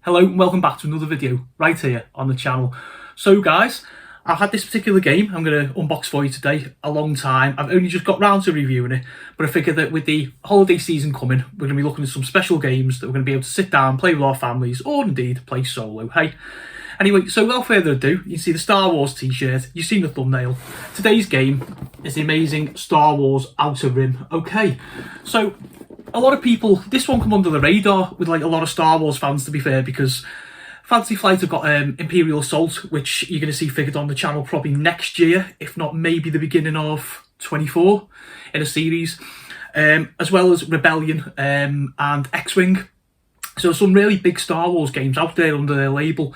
Hello and welcome back to another video right here on the channel. So guys, I've had this particular game I'm going to unbox for you today a long time. I've only just got round to reviewing it, but I figured that with the holiday season coming, we're going to be looking at some special games that we're going to be able to sit down, play with our families, or indeed play solo, hey? Anyway, so without further ado, you see the Star Wars t-shirt, you've seen the thumbnail. Today's game is the amazing Star Wars Outer Rim. Okay, so a lot of people, this one come under the radar with like a lot of Star Wars fans, to be fair, because Fantasy Flight have got Imperial Assault, which you're going to see figured on the channel probably next year, if not maybe the beginning of 24 in a series, as well as Rebellion and X-Wing. So some really big Star Wars games out there under their label.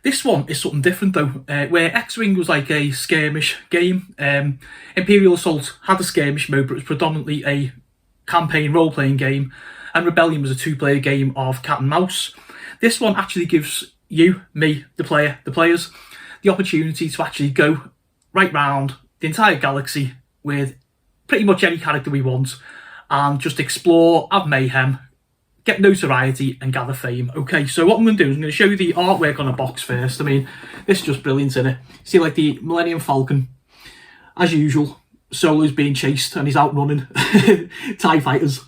This one is something different though, where X-Wing was like a skirmish game. Imperial Assault had a skirmish mode, but it was predominantly a campaign role-playing game, and Rebellion was a two-player game of cat and mouse. This one actually gives you, me, the players, the opportunity to actually go right round the entire galaxy with pretty much any character we want and just explore, have mayhem, get notoriety and gather fame. Okay, so what I'm going to do is I'm going to show you the artwork on the box first. I mean, this is just brilliant, isn't it? See, like the Millennium Falcon, as usual. Solo's being chased and he's outrunning TIE fighters.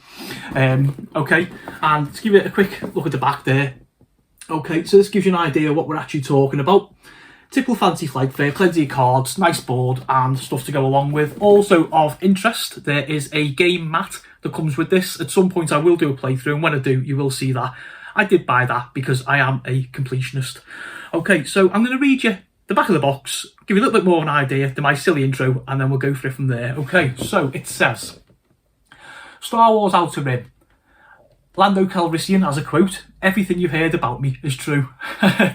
Okay, and to give it a quick look at the back there. Okay, so this gives you an idea of what we're actually talking about. Typical Fantasy Flight fare, plenty of cards, nice board and stuff to go along with. Also of interest, there is a game mat that comes with this. At some point I will do a playthrough, and when I do, you will see that. I did buy that because I am a completionist. Okay, so I'm going to read you the back of the box, give you a little bit more of an idea to my silly intro, and then we'll go for it from there. Okay, so it says, Star Wars Outer Rim. Lando Calrissian has a quote, "Everything you've heard about me is true."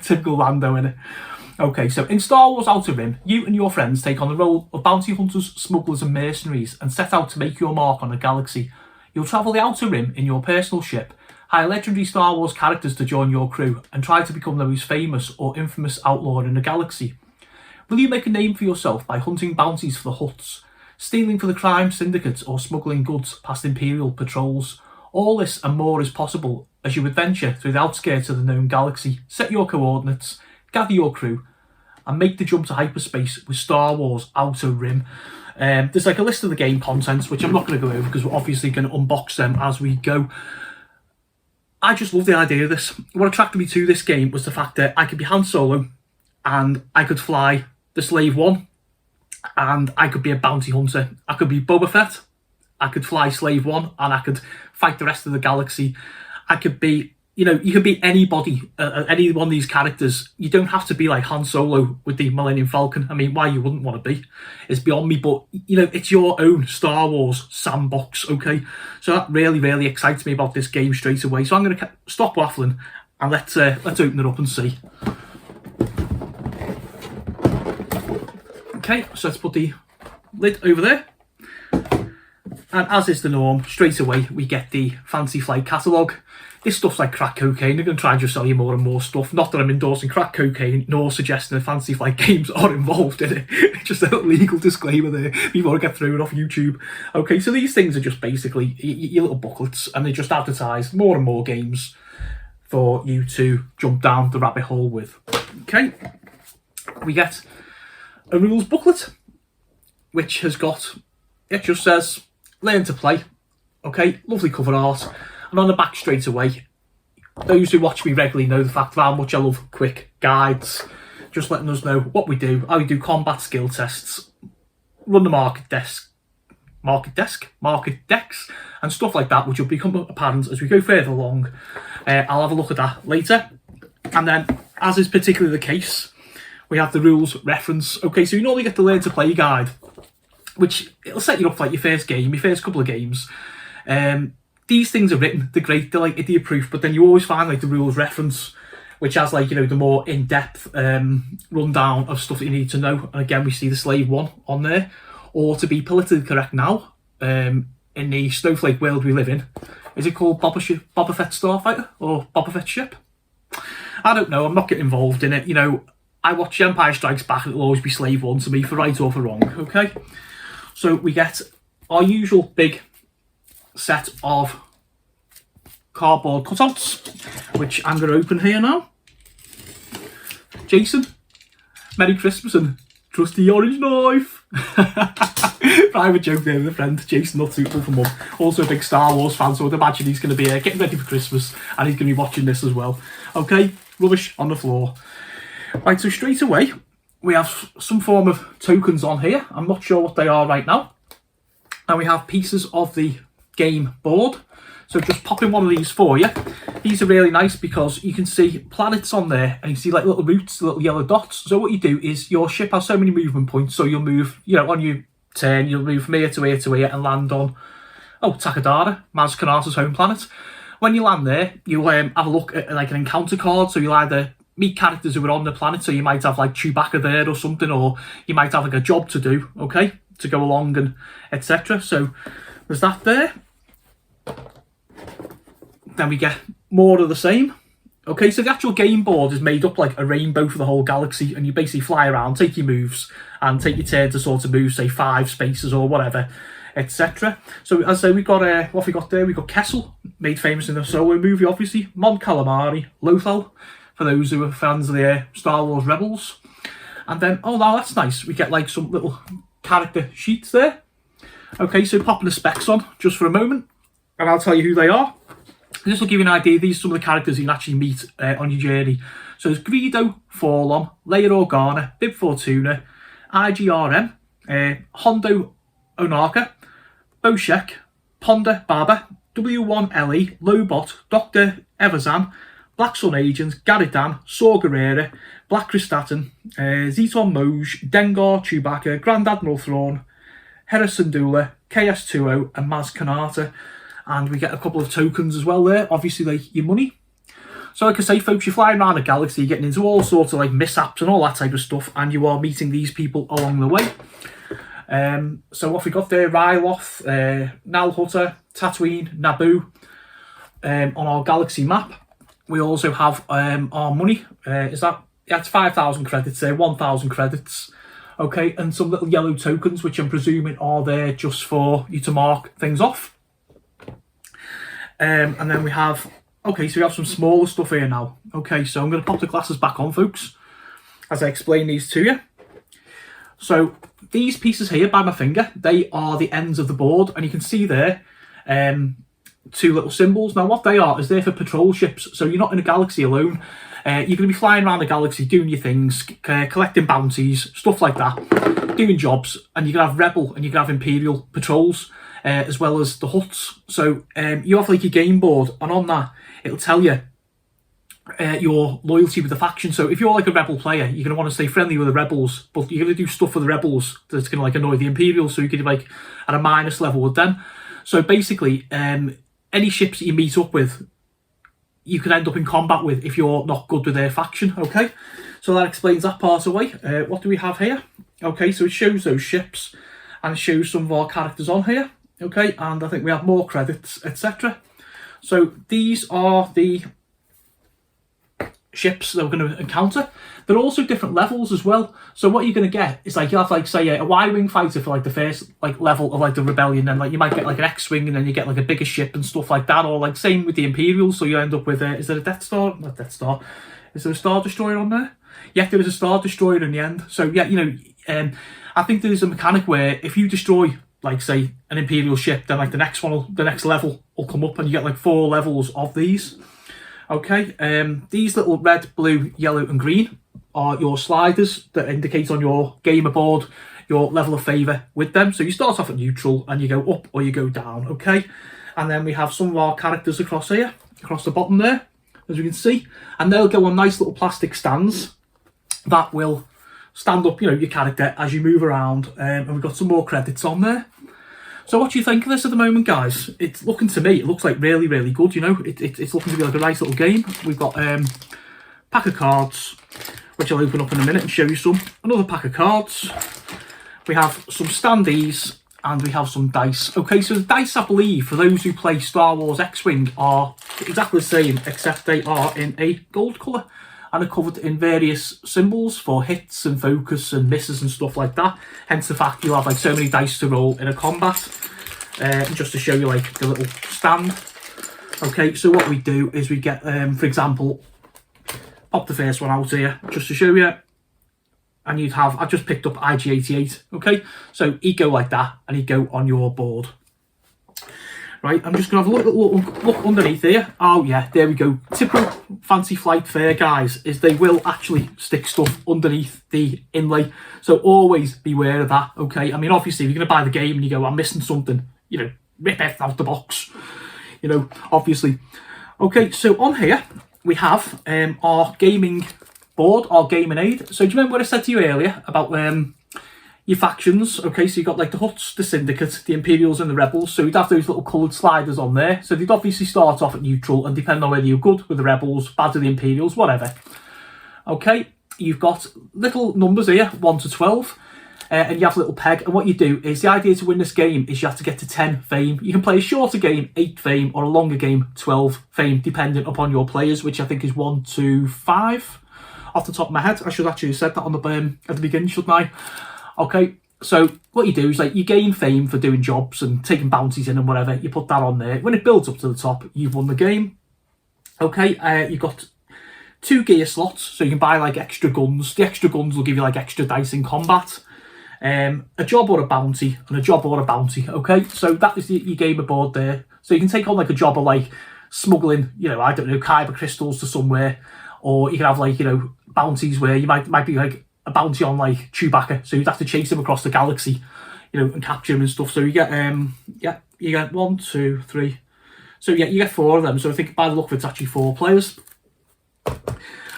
Typical Lando, innit? Okay, so in Star Wars Outer Rim, you and your friends take on the role of bounty hunters, smugglers and mercenaries and set out to make your mark on the galaxy. You'll travel the Outer Rim in your personal ship, hire legendary Star Wars characters to join your crew, and try to become the most famous or infamous outlaw in the galaxy. Will you make a name for yourself by hunting bounties for the Hutts, stealing for the crime syndicates, or smuggling goods past Imperial patrols? All this and more is possible as you adventure through the outskirts of the known galaxy. Set your coordinates, gather your crew, and make the jump to hyperspace with Star Wars Outer Rim. There's like a list of the game contents, which I'm not going to go over because we're obviously going to unbox them as we go. I just love the idea of this. What attracted me to this game was the fact that I could be Han Solo and I could fly the Slave One and I could be a bounty hunter. I could be Boba Fett, I could fly Slave One and I could fight the rest of the galaxy. I could be, you know, you could be anybody, any one of these characters. You don't have to be like Han Solo with the Millennium Falcon. I mean, why you wouldn't want to be is beyond me, but you know, it's your own Star Wars sandbox, okay? So that really excites me about this game straight away. So I'm going to stop waffling and let's open it up and see. Okay, so let's put the lid over there. And as is the norm, straight away we get the Fantasy Flight catalogue. This stuff's like crack cocaine. They're going to try and just sell you more and more stuff. Not that I'm endorsing crack cocaine, nor suggesting that Fantasy Flight games are involved in it. Just a legal disclaimer there before I get thrown off YouTube. Okay, so these things are just basically your little booklets, and they just advertise more and more games for you to jump down the rabbit hole with. Okay, we get a rules booklet, which has got, it just says, learn to play. Okay, lovely cover art. And on the back straight away, those who watch me regularly know the fact of how much I love quick guides. Just letting us know what we do, how we do combat skill tests, run the market decks, and stuff like that, which will become apparent as we go further along. I'll have a look at that later. And then, as is particularly the case, we have the rules reference. Okay, so you normally get the learn to play guide, which it'll set you up for like your first game, your first couple of games. These things are written, they're great, they're like idiot proof, but then you always find like the rules reference, which has like, you know, the more in-depth rundown of stuff that you need to know. And again, we see the Slave One on there. Or to be politically correct now, in the snowflake world we live in, is it called Boba Fett Starfighter or Boba Fett Ship? I don't know, I'm not getting involved in it. You know, I watch Empire Strikes Back and it'll always be Slave One to me, for right or for wrong, okay? So we get our usual big set of cardboard cutouts, which I'm going to open here now. Jason, Merry Christmas and trusty orange knife. Private joke there with a friend. Jason, not suitable for mum. Also a big Star Wars fan, so I'd imagine he's going to be getting ready for Christmas and he's going to be watching this as well. Okay, rubbish on the floor. Right, so straight away, we have some form of tokens on here. I'm not sure what they are right now. And we have pieces of the game board. So just popping one of these for you. These are really nice because you can see planets on there and you see like little routes, little yellow dots. So what you do is your ship has so many movement points. So you'll move, you know, on your turn, you'll move from here to here to here and land on, Takedara, Maz Kanata's home planet. When you land there, you'll have a look at like an encounter card. So you'll either meet characters who are on the planet. So you might have like Chewbacca there or something, or you might have like a job to do, okay, to go along and etc. So there's that there. Then we get more of the same. Okay, so the actual game board is made up like a rainbow for the whole galaxy, and you basically fly around, take your moves, and take your turn to sort of move, say 5 spaces or whatever, etc. So as I say, we got what have we got there? We got Kessel, made famous in the Solo movie, obviously. Mon Calamari, Lothal, for those who are fans of the Star Wars Rebels. And then, oh, now that's nice. We get like some little character sheets there. Okay, so popping the specs on just for a moment, and I'll tell you who they are. This will give you an idea. These are some of the characters you can actually meet on your journey. So there's Greedo, Forlom, Leia Organa, Bib Fortuna, IGRM, Hondo Onaka, Boshek, Ponda Baba, W1LE, Lobot, Dr. Everzan, Black Sun Agent, Garidan, Saw Gerrera, Black Kristatin, Zeton Moj, Dengar, Chewbacca, Grand Admiral Thrawn, Hera Syndulla, KS2O, and Maz Kanata. And we get a couple of tokens as well there, obviously like your money. So like I say, folks, you're flying around the galaxy, you're getting into all sorts of like mishaps and all that type of stuff, and you are meeting these people along the way. So what we got there, Ryloth, Nal Hutta, Tatooine, Naboo, on our galaxy map. We also have our money, it's 5,000 credits there, 1,000 credits. Okay, and some little yellow tokens, which I'm presuming are there just for you to mark things off. And then we have, okay, so we have some smaller stuff here now. Okay, so I'm going to pop the glasses back on, folks, as I explain these to you. So these pieces here by my finger, they are the ends of the board, and you can see there 2 little symbols. Now what they are is they're for patrol ships, so you're not in a galaxy alone. You're going to be flying around the galaxy doing your things, collecting bounties, stuff like that, doing jobs, and you can have Rebel and you can have Imperial patrols. As well as the huts. So you have like your game board, and on that it'll tell you your loyalty with the faction. So if you're like a Rebel player, you're going to want to stay friendly with the Rebels, but you're going to do stuff for the Rebels that's going to like annoy the Imperials, so you can be like at a minus level with them. So basically any ships that you meet up with, you can end up in combat with if you're not good with their faction. Okay, so that explains that part away. What do we have here? Okay, so it shows those ships and it shows some of our characters on here. Okay, and I think we have more credits, etc. So these are the ships that we're going to encounter. They're also different levels as well. So what you're going to get is like, you'll have like, say, a Y-wing fighter for like the first like level of like the rebellion, and like you might get like an X-wing, and then you get like a bigger ship and stuff like that, or like same with the Imperials. So you end up with is there a Death Star? Not Death Star. Is there a Star Destroyer on there? Yeah, there is a Star Destroyer in the end. So yeah, you know, I think there's a mechanic where if you destroy, like say, an Imperial ship, then like the next level will come up, and you get like 4 levels of these. Okay, these little red, blue, yellow and green are your sliders that indicate on your gamer board your level of favour with them. So you start off at neutral and you go up or you go down, okay? And then we have some of our characters across here, across the bottom there, as you can see, and they'll go on nice little plastic stands that will stand up, you know, your character as you move around, and we've got some more credits on there. So what do you think of this at the moment, guys? It's looking, to me, it looks like really, really good, you know. It's looking to be like a nice little game. We've got pack of cards, which I'll open up in a minute and show you some. Another pack of cards. We have some standees, and we have some dice. Okay, so the dice, I believe, for those who play Star Wars X-Wing, are exactly the same, except they are in a gold colour, and are covered in various symbols for hits and focus and misses and stuff like that. Hence the fact you'll have like so many dice to roll in a combat. And just to show you like the little stand. Okay, so what we do is we get, for example, pop the first one out here just to show you. And you'd have, I've just picked up IG88, okay? So he'd go like that and he'd go on your board. Right, I'm just going to have a look underneath here. Oh yeah, there we go. Typical Fancy Flight Fair, guys, is they will actually stick stuff underneath the inlay. So always beware of that, okay? I mean, obviously, if you're going to buy the game and you go, I'm missing something, you know, rip it out the box, you know, obviously. Okay, so on here, we have our gaming board, our gaming aid. So do you remember what I said to you earlier about your factions? Okay, so you've got like the Huts, the Syndicate, the Imperials and the Rebels. So you'd have those little coloured sliders on there. So they'd obviously start off at neutral and depending on whether you're good with the Rebels, bad with the Imperials, whatever. Okay, you've got little numbers here, 1 to 12. And you have a little peg. And what you do is the idea to win this game is you have to get to 10 fame. You can play a shorter game, 8 fame, or a longer game, 12 fame, depending upon your players, which I think is 1 to 5. Off the top of my head, I should actually have said that on the at the beginning, shouldn't I? Okay, so what you do is like you gain fame for doing jobs and taking bounties in and whatever. You put that on there. When it builds up to the top, you've won the game. Okay, you've got 2 gear slots, so you can buy like extra guns. The extra guns will give you like extra dice in combat. A job or a bounty, and a job or a bounty. Okay, so that is your gamer board there. So you can take on like a job of like smuggling, you know, I don't know, kyber crystals to somewhere, or you can have like, you know, bounties where you might be like a bounty on like Chewbacca, so you'd have to chase him across the galaxy, you know, and capture him and stuff. So you get you get 1, 2, 3. So yeah, you get 4 of them. So I think by the look of it, it's actually 4 players.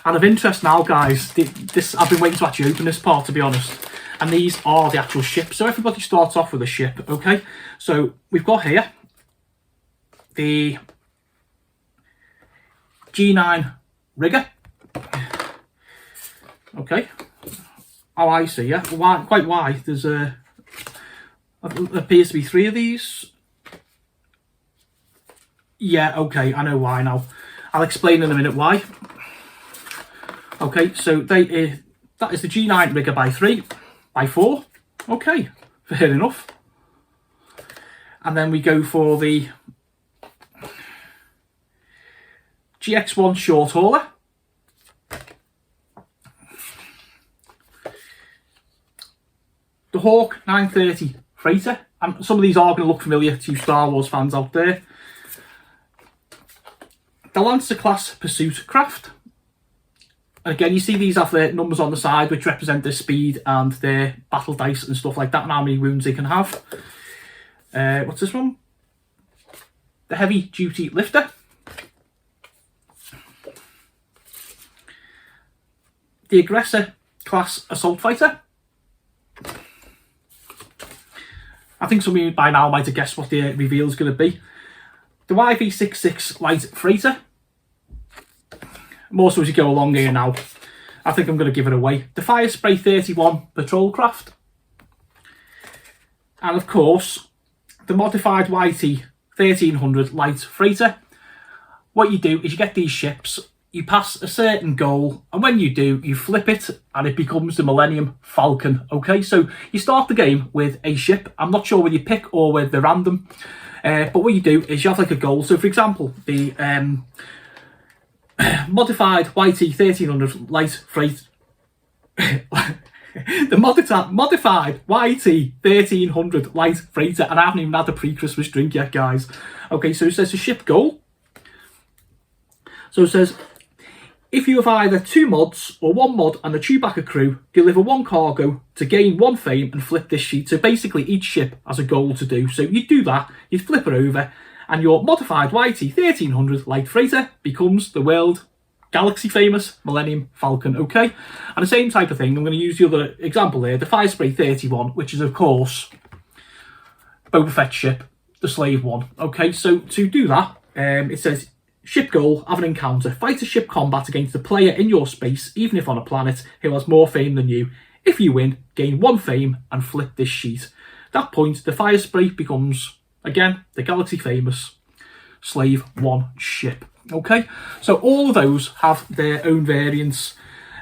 And of interest now, guys, this I've been waiting to actually open this part, to be honest. And these are the actual ships. So everybody starts off with a ship, okay? So we've got here the G9 rigger. Okay. Oh, I see, yeah. Why, quite why. There's appears to be 3 of these. Yeah, okay, I know why now. I'll explain in a minute why. Okay, so that is the G9 rigger by 3, by 4. Okay, fair enough. And then we go for the GX1 short hauler. The Hawk 930 freighter. And some of these are going to look familiar to Star Wars fans out there. The Lancer class pursuit craft. And again, you see these have their numbers on the side, which represent their speed and their battle dice and stuff like that, and how many wounds they can have. What's this one? The heavy duty lifter. The aggressor class assault fighter. I think some of you by now might have guessed what the reveal is going to be. The YV66 light freighter. More so as you go along here now. I think I'm going to give it away. The Fire Spray 31 patrol craft. And of course, the modified YT 1300 light freighter. What you do is you get these ships, you pass a certain goal, and when you do, you flip it and it becomes the Millennium Falcon. Okay, so you start the game with a ship. I'm not sure whether you pick or whether they're random. But what you do is you have like a goal. So for example, the modified YT 1300 light freight. The modified YT 1300 light freighter, and I haven't even had the pre-Christmas drink yet, guys. Okay, so it says a ship goal. So it says, if you have either 2 mods or 1 mod and a Chewbacca crew, deliver 1 cargo to gain 1 fame and flip this sheet. So basically each ship has a goal to do. So you do that, you flip it over, and your modified YT 1300 light freighter becomes the world galaxy famous Millennium Falcon. Okay, and the same type of thing, I'm going to use the other example here, the Fire Spray 31, which is of course Boba Fett's ship, the Slave One. Okay, so to do that, it says ship goal, have an encounter, fight a ship combat against a player in your space, even if on a planet, who has more fame than you. If you win, gain 1 fame and flip this sheet. At that point, the Fire Spray becomes, again, the galaxy famous Slave One ship. Okay, so all of those have their own variants.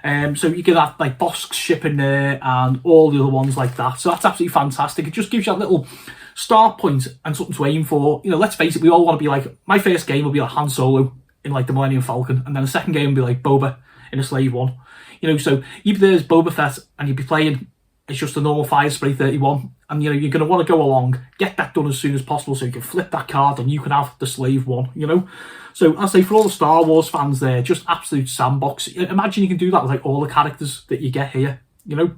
So you get that like Bosk's ship in there and all the other ones like that. So that's absolutely fantastic. It just gives you that little start point and something to aim for. You know, let's face it, we all want to be like, my first game will be like Han Solo in like the Millennium Falcon, and then the second game will be like Boba in a Slave One. You know, so you'd be there as Boba Fett and you'd be playing, it's just a normal Fire Spray 31, and you know, you're going to want to go along, get that done as soon as possible so you can flip that card and you can have the Slave One, you know. So I say for all the Star Wars fans there, just absolute sandbox. Imagine you can do that with like all the characters that you get here, you know.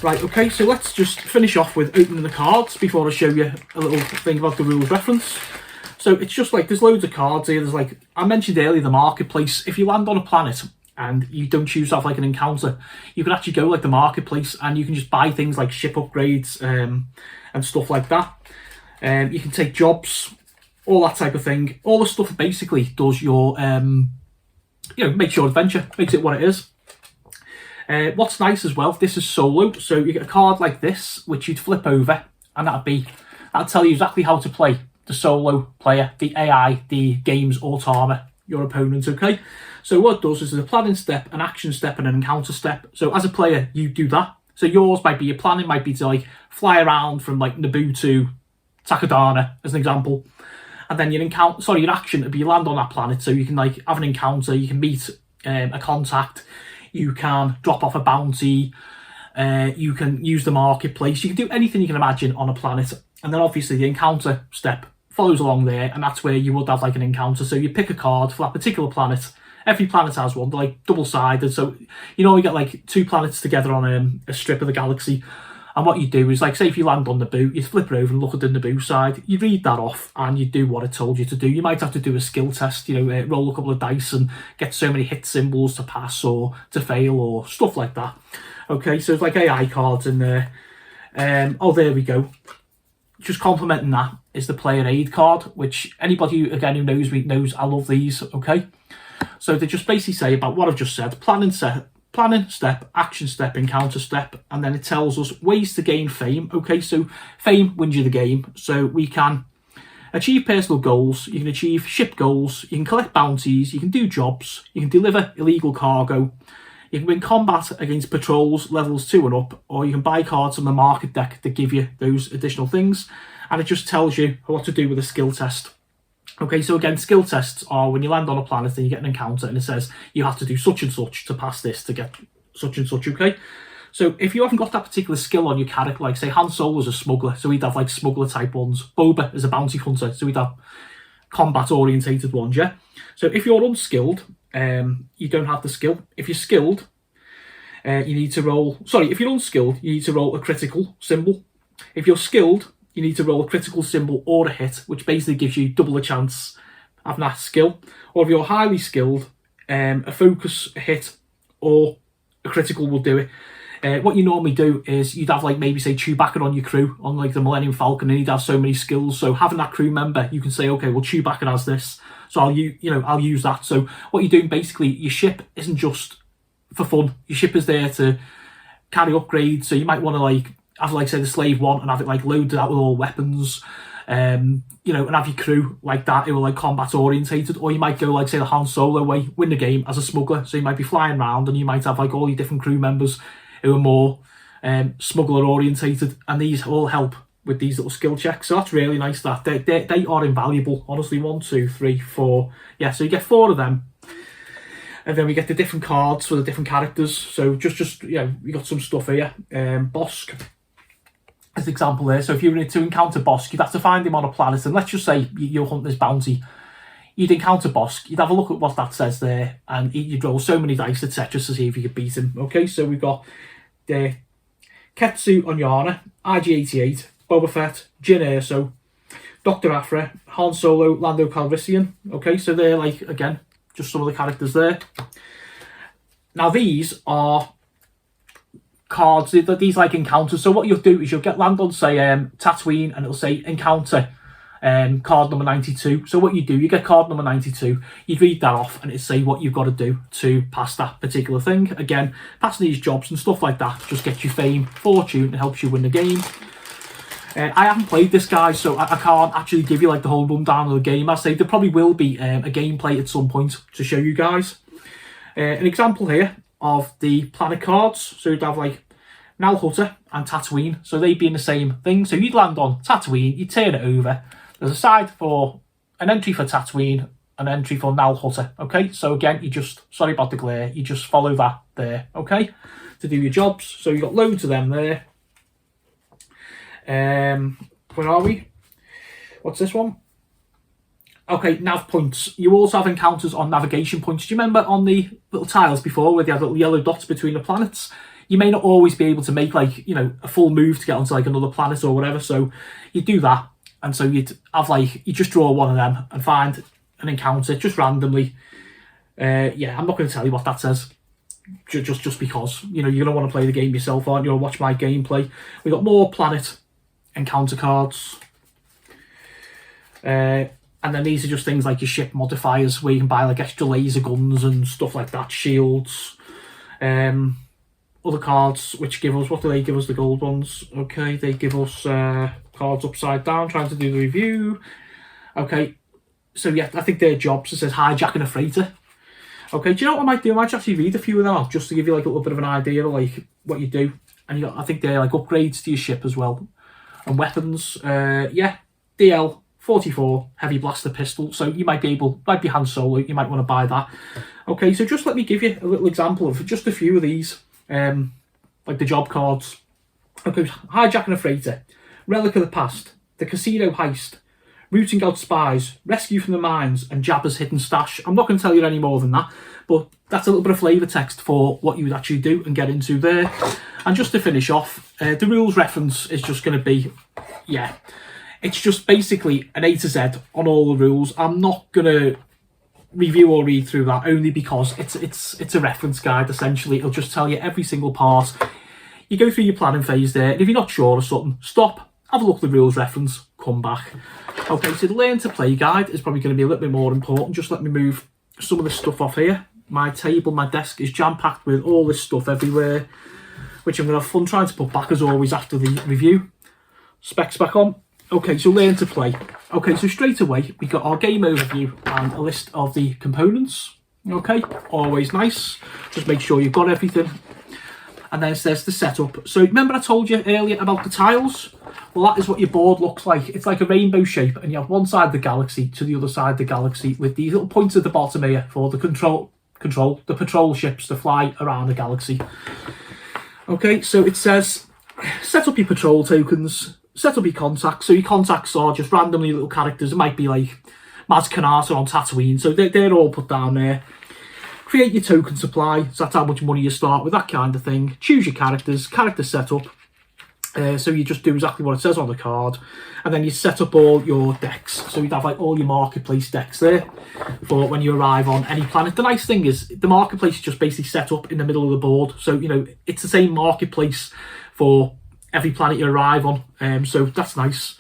Right, okay, so let's just finish off with opening the cards before I show you a little thing about the rules reference. So it's just like, there's loads of cards here. There's like, I mentioned earlier, the marketplace. If you land on a planet and you don't choose to have like an encounter, you can actually go like the marketplace and you can just buy things like ship upgrades and stuff like that. You can take jobs, all that type of thing. All the stuff that basically does your, you know, makes your adventure, makes it what it is. What's nice as well, this is solo, so you get a card like this, which you'd flip over, and that'll tell you exactly how to play the solo player, the AI, the game's automa, your opponent, okay? So what it does is there's a planning step, an action step, and an encounter step. So as a player, you do that. So yours might be, your planning might be to like fly around from like Naboo to Takodana, as an example. And then your action would be you land on that planet, so you can like have an encounter, you can meet a contact, you can drop off a bounty, you can use the marketplace, you can do anything you can imagine on a planet. And then obviously the encounter step follows along there, and that's where you would have like an encounter. So you pick a card for that particular planet. Every planet has one, they're like double-sided, so you know you get like two planets together on a strip of the galaxy. And what you do is, like, say if you land on Naboo, you flip it over and look at the Naboo side, you read that off and you do what it told you to do. You might have to do a skill test, you know, roll a couple of dice and get so many hit symbols to pass or to fail or stuff like that. Okay, so it's like AI cards in there. Oh, there we go. Just complementing that is the player aid card, which anybody, again, who knows me knows I love these, okay? So they just basically say about what I've just said, planning step, action step, encounter step, and then it tells us ways to gain fame. Okay, so fame wins you the game. So we can achieve personal goals, you can achieve ship goals, you can collect bounties, you can do jobs, you can deliver illegal cargo, you can win combat against patrols levels 2 and up, or you can buy cards on the market deck that give you those additional things, and it just tells you what to do with a skill test. Okay, so again, skill tests are when you land on a planet and you get an encounter and it says you have to do such and such to pass this to get such and such, okay? So if you haven't got that particular skill on your character, like say Han Solo's a smuggler, so he'd have like smuggler type ones. Boba is a bounty hunter, so he'd have combat orientated ones, yeah? So if you're unskilled, you don't have the skill. If you're skilled, you need to roll... Sorry, if you're unskilled, you need to roll a critical symbol. If you're skilled, you need to roll a critical symbol or a hit, which basically gives you double a chance of that skill. Or if you're highly skilled, a focus, a hit, or a critical will do it. What you normally do is you'd have like maybe say Chewbacca on your crew on like the Millennium Falcon, and he'd have so many skills. So having that crew member, you can say, okay, well Chewbacca has this, so I'll use that. So what you're doing basically, your ship isn't just for fun. Your ship is there to carry upgrades. So you might want to like have like say the Slave One and have it like loaded out with all weapons, and have your crew like that who are like combat orientated. Or you might go like say the Han Solo way, win the game as a smuggler, so you might be flying around and you might have like all your different crew members who are more smuggler orientated, and these all help with these little skill checks. So that's really nice. That they are invaluable, honestly. 1, 2, 3, 4, yeah, so you get 4 of them. And then we get the different cards for the different characters. So just we got some stuff here. Bosk as an example there. So if you were to encounter Bosk, you'd have to find him on a planet, and let's just say you'll hunt this bounty. You'd encounter Bosk, you'd have a look at what that says there, and you'd roll so many dice, etc., to see if you could beat him. Okay, so we've got the Ketsu Onyana, IG-88, Boba Fett, Jyn Erso, Dr. Aphra, Han Solo, Lando Calrissian. Okay, so they're like, again, just some of the characters there. Now these are cards, these like encounters. So what you'll do is you'll land on say Tatooine, and it'll say encounter card number 92. So what you do, you get card number 92, you read that off, and it'll say what you've got to do to pass that particular thing. Again, passing these jobs and stuff like that just gets you fame, fortune, and helps you win the game. I haven't played this, guys, so I can't actually give you like the whole rundown of the game. I say there probably will be a gameplay at some point to show you guys. An example here of the planet cards. So you'd have like Nal Hutta and Tatooine, so they'd be in the same thing. So you'd land on Tatooine, you'd turn it over. There's a side for an entry for Tatooine, an entry for Nal Hutta. Okay, so again, you just, sorry about the glare, you just follow that there, okay, to do your jobs. So you've got loads of them there. Where are we? What's this one? Okay, nav points. You also have encounters on navigation points. Do you remember on the little tiles before where they had little yellow dots between the planets? You may not always be able to make, like, you know, a full move to get onto like another planet or whatever. So you do that, and so you'd have like, you just draw one of them and find an encounter just randomly. Yeah, I'm not going to tell you what that says. Just because, you know, you're going to want to play the game yourself, aren't you, or watch my gameplay. We've got more planet encounter cards. And then these are just things like your ship modifiers, where you can buy like extra laser guns and stuff like that, shields. Other cards which give us, what do they give us, the gold ones? Okay, they give us cards upside down, trying to do the review. Okay, so yeah, I think their jobs, it says hijacking a freighter. Okay, do you know what I might do? I might actually read a few of them out just to give you like a little bit of an idea of like what you do. And you got, I think they're like upgrades to your ship as well. And weapons, yeah, DL 44 heavy blaster pistol. So you might be able, might be Han Solo, you might want to buy that. Okay, so just let me give you a little example of just a few of these, like the job cards. Okay, hijacking a freighter, relic of the past, the casino heist, rooting out spies, rescue from the mines, and Jabba's hidden stash. I'm not going to tell you any more than that, but that's a little bit of flavour text for what you would actually do and get into there. And just to finish off, the rules reference is just going to be, yeah, it's just basically an A to Z on all the rules. I'm not going to review or read through that, only because it's a reference guide, essentially. It'll just tell you every single part. You go through your planning phase there, and if you're not sure of something, stop, have a look at the rules reference, come back. Okay, so the learn to play guide is probably going to be a little bit more important. Just let me move some of the stuff off here. My table, my desk is jam-packed with all this stuff everywhere, which I'm going to have fun trying to put back as always after the review. Specs back on. Okay, so learn to play. Okay, so straight away, we've got our game overview and a list of the components. Okay, always nice. Just make sure you've got everything. And then it says the setup. So remember I told you earlier about the tiles? Well, that is what your board looks like. It's like a rainbow shape, and you have one side of the galaxy to the other side of the galaxy with these little points at the bottom here for the the patrol ships to fly around the galaxy. Okay, so it says set up your patrol tokens, set up your contacts. So your contacts are just randomly little characters. It might be like Maz Kanata on Tatooine, so they're all put down there. Create your token supply, so that's how much money you start with, that kind of thing. Choose your characters, character setup. So you just do exactly what it says on the card, and then you set up all your decks. So you'd have like all your marketplace decks there for when you arrive on any planet. The nice thing is the marketplace is just basically set up in the middle of the board, so you know it's the same marketplace for every planet you arrive on. So that's nice.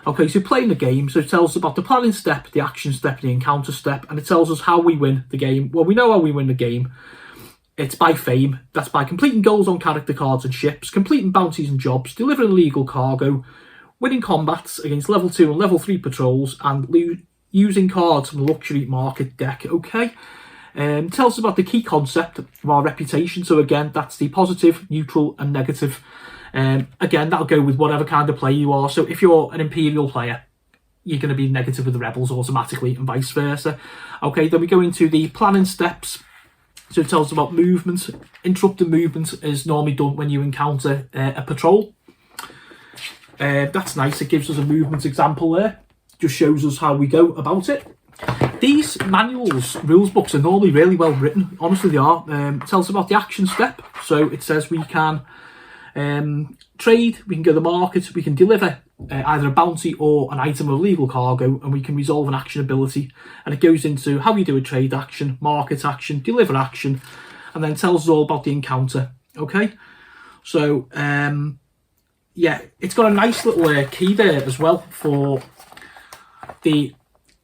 Okay, so playing the game, so it tells us about the planning step, the action step, the encounter step, and it tells us how we win the game. Well, we know how we win the game. It's by fame. That's by completing goals on character cards and ships, completing bounties and jobs, delivering illegal cargo, winning combats against level 2 and level 3 patrols, and using cards from the luxury market deck. Okay, tells us about the key concept of our reputation. So again, that's the positive, neutral, and negative. Again, that'll go with whatever kind of player you are. So if you're an Imperial player, you're going to be negative with the Rebels automatically, and vice versa. Okay, then we go into the planning steps. So it tells us about movement. Interrupting movement is normally done when you encounter a patrol. That's nice. It gives us a movement example there. Just shows us how we go about it. These manuals, rules books, are normally really well written. Honestly, they are. It tells us about the action step. So it says we can trade, we can go to the market, we can deliver either a bounty or an item of legal cargo, and we can resolve an action ability. And it goes into how you do a trade action, market action, deliver action, and then tells us all about the encounter. Okay, so yeah, it's got a nice little key there as well for the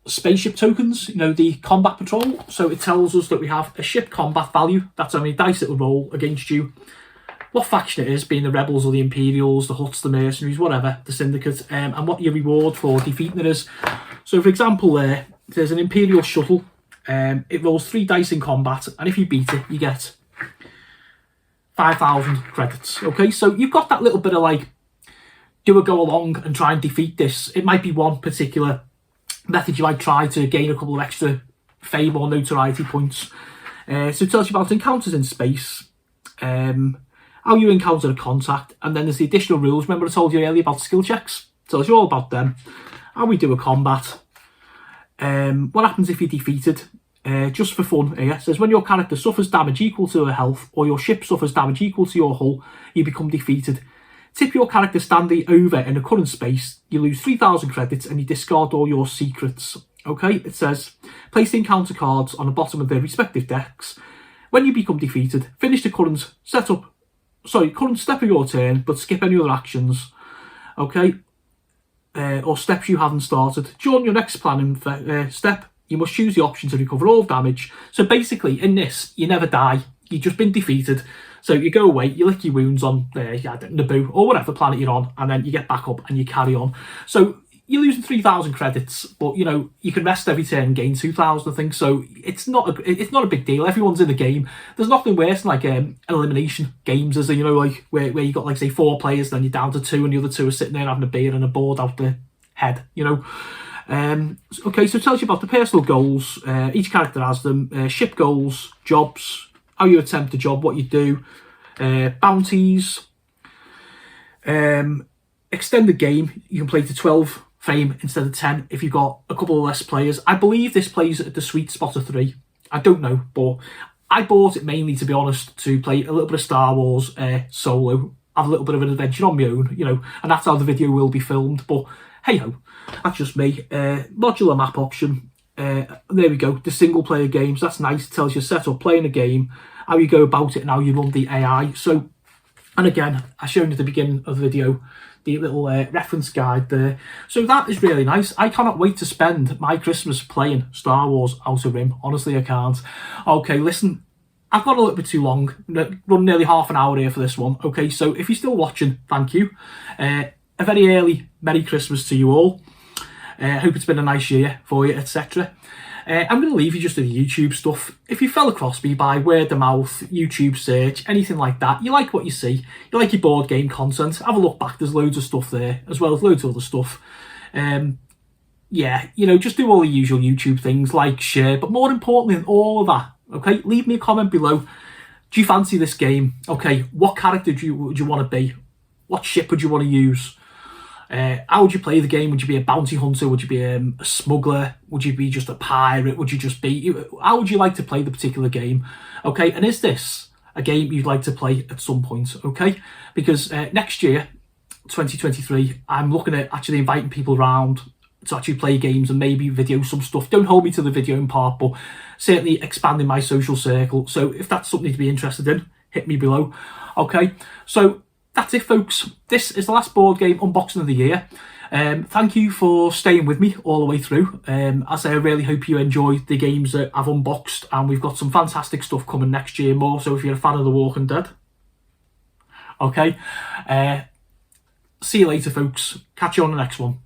spaceship tokens, you know, the combat patrol. So it tells us that we have a ship combat value. That's how many dice it will roll against you, what faction it is, being the Rebels or the Imperials, the Hutts, the Mercenaries, whatever, the Syndicate, and what your reward for defeating it is. So for example there's an Imperial shuttle, it rolls 3 dice in combat, and if you beat it, you get 5,000 credits. Okay, so you've got that little bit of like, do a go along and try and defeat this. It might be one particular method you might try to gain a couple of extra fame or notoriety points. So it tells you about encounters in space, how you encounter a contact, and then there's the additional rules. Remember I told you earlier about skill checks? It tells you all about them. How we do a combat. What happens if you're defeated? Just for fun here, it says when your character suffers damage equal to their health, or your ship suffers damage equal to your hull, you become defeated. Tip your character standing over in a current space, you lose 3,000 credits and you discard all your secrets. Okay, it says place the encounter cards on the bottom of their respective decks. When you become defeated, finish the current step of your turn, but skip any other actions. Okay, or steps you haven't started. During your next planning step, you must choose the option to recover all damage. So basically, in this, you never die. You've just been defeated. So you go away, you lick your wounds on Naboo or whatever planet you're on, and then you get back up and you carry on. So you're losing 3,000 credits, but you know you can rest every turn and gain 2,000, I think. So it's not a big deal. Everyone's in the game. There's nothing worse than like elimination games, as you know, like where you got like say 4 players, then you're down to 2, and the other 2 are sitting there having a beer and a board out the head. You know. Okay, so it tells you about the personal goals. Each character has them. Ship goals, jobs, how you attempt a job, what you do, bounties. Extend the game. You can play to 12 frame instead of 10 if you've got a couple of less players. I believe this plays at the sweet spot of 3. I don't know, but I bought it mainly, to be honest, to play a little bit of Star Wars solo, have a little bit of an adventure on my own, you know, and that's how the video will be filmed. But hey ho, that's just me. Modular map option. There we go. The single player games. That's nice. It tells you set up playing a game, how you go about it, and how you run the AI. So, and again, I showed you at the beginning of the video the little reference guide there. So that is really nice. I cannot wait to spend my Christmas playing Star Wars Outer Rim. Honestly, I can't. Okay, listen, I've gone a little bit too long. Run nearly half an hour here for this one. Okay, so if you're still watching, thank you. A very early Merry Christmas to you all. Hope it's been a nice year for you, etc. I'm going to leave you just with the YouTube stuff. If you fell across me by word of mouth, YouTube search, anything like that, you like what you see, you like your board game content, have a look back. There's loads of stuff there, as well as loads of other stuff. Yeah, you know, just do all the usual YouTube things, like, share, but more importantly than all of that, okay, leave me a comment below. Do you fancy this game? Okay, what character would you want to be? What ship would you want to use? How would you play the game? Would you be a bounty hunter? Would you be a smuggler? Would you be just a pirate? Would you just be... How would you like to play the particular game? Okay, and is this a game you'd like to play at some point? Okay, because next year, 2023, I'm looking at actually inviting people around to actually play games and maybe video some stuff. Don't hold me to the videoing part, but certainly expanding my social circle. So if that's something to be interested in, hit me below. Okay, so that's it, folks. This is the last board game unboxing of the year. Thank you for staying with me all the way through. As I really hope you enjoyed the games that I've unboxed, and we've got some fantastic stuff coming next year more, so if you're a fan of The Walking Dead. Okay, see you later, folks. Catch you on the next one.